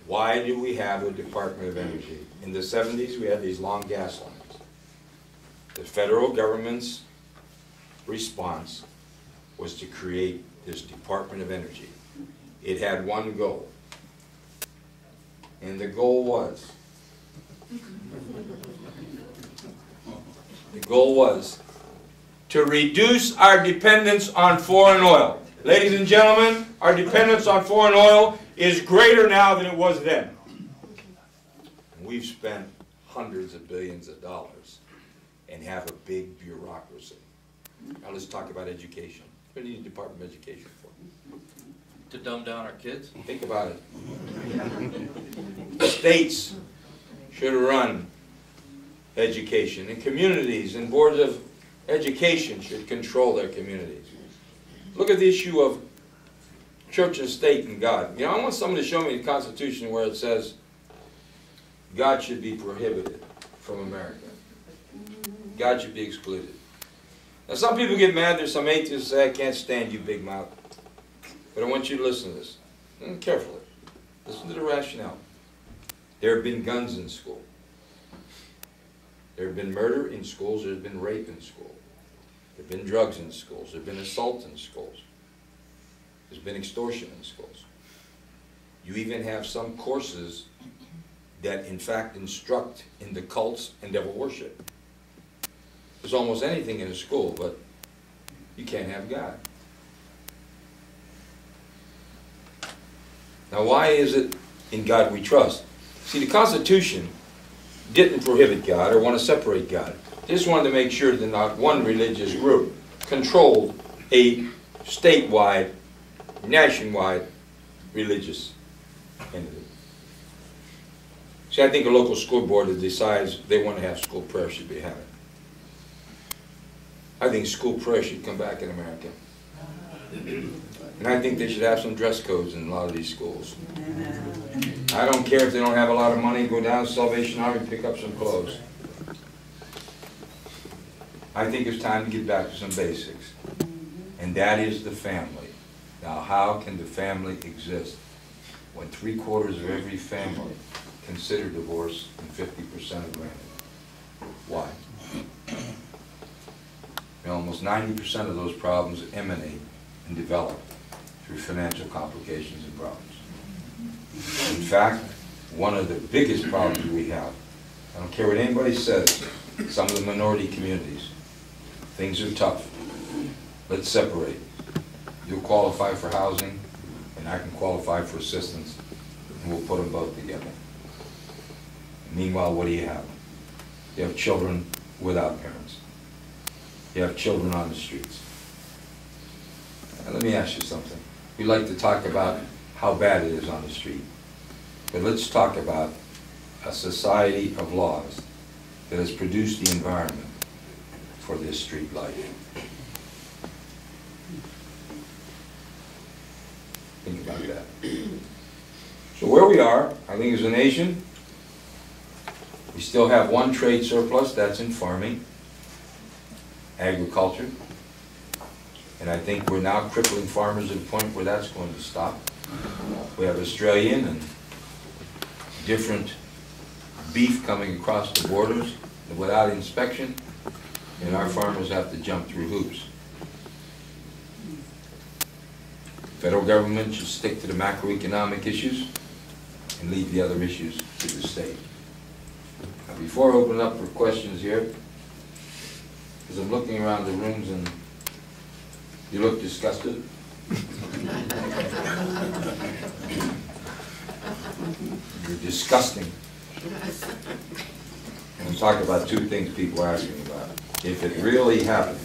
Why do we have a Department of Energy? In the 70s, we had these long gas lines. The federal government's response was to create this Department of Energy. It had one goal, and the goal was to reduce our dependence on foreign oil. Ladies and gentlemen, our dependence on foreign oil is greater now than it was then. And we've spent hundreds of billions of dollars and have a big bureaucracy. Now let's talk about education. What do we need a Department of Education for? To dumb down our kids? Think about it. States should run education, and communities and boards of education should control their communities. Look at the issue of church and state and God. You know, I want someone to show me the Constitution where it says God should be prohibited from America. God should be excluded. Now some people get mad, there's some atheists who say, I can't stand you, big mouth. But I want you to listen to this. Listen carefully. Listen to the rationale. There have been guns in school. There have been murder in schools. There has been rape in school. There have been drugs in schools. There have been assault in schools. There's been extortion in schools. You even have some courses that in fact instruct in the cults and devil worship. There's almost anything in a school, but you can't have God. Now why is it in God we trust? See, the Constitution didn't prohibit God or want to separate God. They just wanted to make sure that not one religious group controlled a statewide, nationwide religious entity. See, I think a local school board that decides they want to have school prayer should be having it. I think school prayer should come back in America. And I think they should have some dress codes in a lot of these schools. I don't care if they don't have a lot of money, go down to Salvation Army and pick up some clothes. I think it's time to get back to some basics. And that is the family. Now, how can the family exist when 3/4 of every family consider divorce and 50% are granted? Why? And almost 90% of those problems emanate and develop through financial complications and problems. In fact, one of the biggest problems we have, I don't care what anybody says, some of the minority communities, things are tough. Let's separate. You'll qualify for housing, and I can qualify for assistance, and we'll put them both together. Meanwhile, what do you have? You have children without parents. You have children on the streets. Now, let me ask you something. We like to talk about how bad it is on the street. But let's talk about a society of laws that has produced the environment for this street life. Think about that. So where we are, I think as a nation, we still have one trade surplus, that's in farming, agriculture. And I think we're now crippling farmers to the point where that's going to stop. We have Australian and different beef coming across the borders without inspection, and our farmers have to jump through hoops. The federal government should stick to the macroeconomic issues and leave the other issues to the state. Now, before I open up for questions here, because I'm looking around the rooms and you look disgusted. You're disgusting. And we talk about two things people are asking about. If it really happened,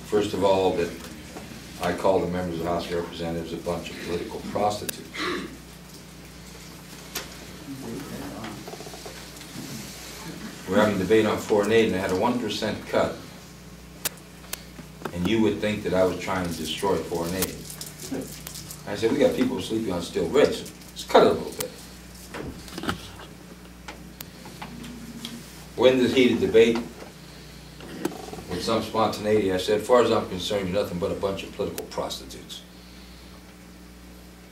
first of all, that I call the members of the House of Representatives a bunch of political prostitutes. We're having a debate on foreign aid, and I had a 1% cut. And you would think that I was trying to destroy foreign aid. I said, we got people sleeping on steel beds. Let's cut it a little bit. When this heated debate, with some spontaneity, I said, as far as I'm concerned, you're nothing but a bunch of political prostitutes.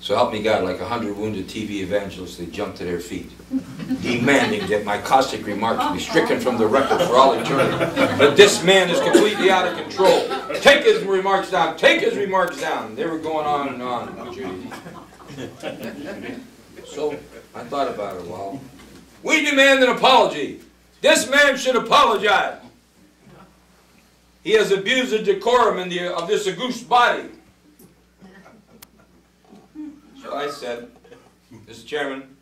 So help me God, like 100 wounded TV evangelists, they jumped to their feet, demanding that my caustic remarks be stricken from the record for all eternity. But this man is completely out of control. Take his remarks down. Take his remarks down. They were going on and on, Judy. So I thought about it a while. We demand an apology. This man should apologize. He has abused the decorum of this august body. So I said, Mr. Chairman,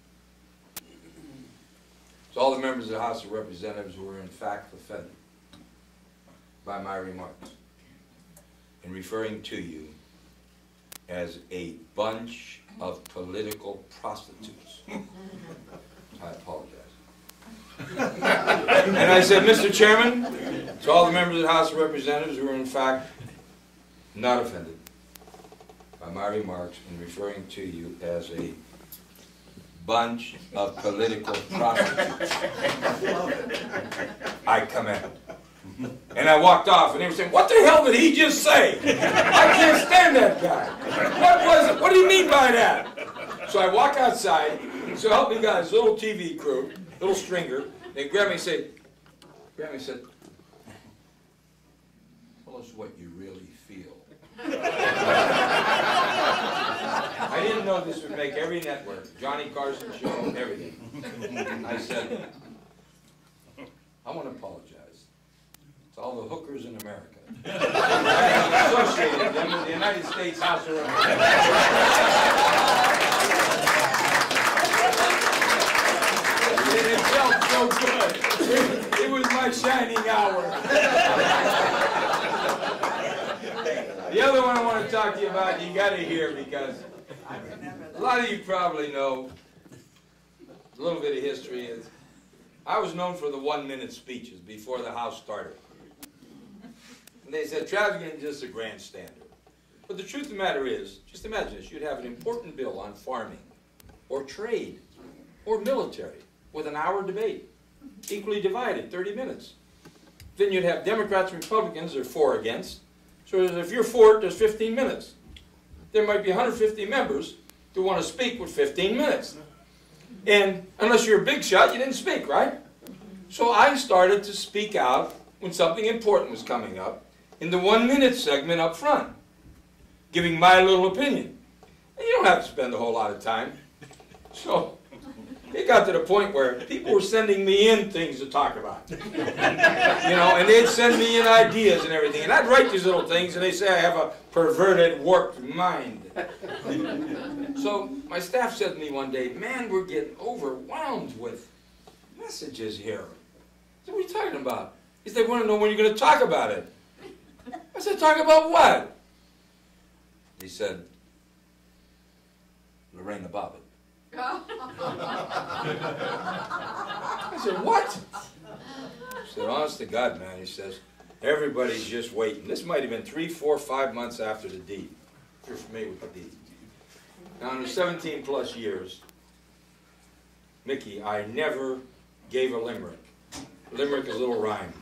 to all the members of the House of Representatives who were in fact offended by my remarks in referring to you as a bunch of political prostitutes, I apologize. And I said, Mr. Chairman, to all the members of the House of Representatives who were in fact not offended by my remarks in referring to you as a bunch of political prostitutes, I commend. And I walked off, and they were saying, what the hell did he just say? I can't stand that guy. What was it? What do you mean by that? So I walk outside, so help me God, this little TV crew, little stringer, they grabbed me and said, tell us what you really feel. I didn't know this would make every network, Johnny Carson show, everything. I said, I want to apologize to all the hookers in America. I associated them with the United States House of Representatives. It felt so good. It was my shining hour. The other one I want to talk to you about, you got to hear, because a lot of you probably know a little bit of history. Is I was known for the 1-minute speeches before the House started. And they said, Traficant is just a grandstander. But the truth of the matter is, just imagine this, you'd have an important bill on farming, or trade, or military, with an hour debate, equally divided, 30 minutes. Then you'd have Democrats and Republicans, they're for or against. So if you're for it, there's 15 minutes. There might be 150 members who want to speak with 15 minutes. And unless you're a big shot, you didn't speak, right? So I started to speak out when something important was coming up in the 1-minute segment up front, giving my little opinion. And you don't have to spend a whole lot of time. So it got to the point where people were sending me in things to talk about. You know, and they'd send me in ideas and everything. And I'd write these little things, and they say I have a perverted, warped mind. So my staff said to me one day, man, we're getting overwhelmed with messages here. I said, what are you talking about? He said, they want to know when you're going to talk about it. I said, talk about what? He said, Lorraine the Babbitt. I said, what? I said, honest to God, man, he says, everybody's just waiting. This might have been 3, 4, 5 months after the deed. If you're familiar with the deed. Now, in the 17 plus years, Mickey, I never gave a limerick. Limerick is a little rhyme.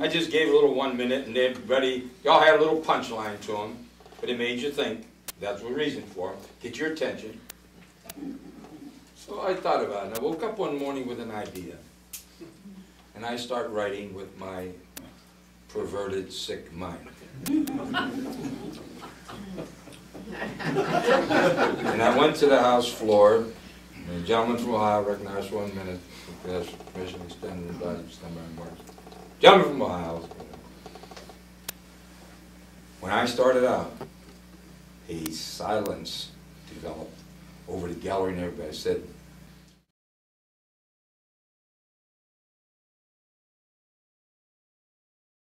I just gave a little 1 minute, and everybody, y'all had a little punchline to them, but it made you think. That's the reason for them. Get your attention. So I thought about it. I woke up one morning with an idea. And I start writing with my perverted, sick mind. And I went to the House floor. And the gentleman from Ohio recognized 1 minute. That's permission extended and advised to extend my remarks. Gentleman from Ohio. When I started out, a silence developed over the gallery and everybody. I said,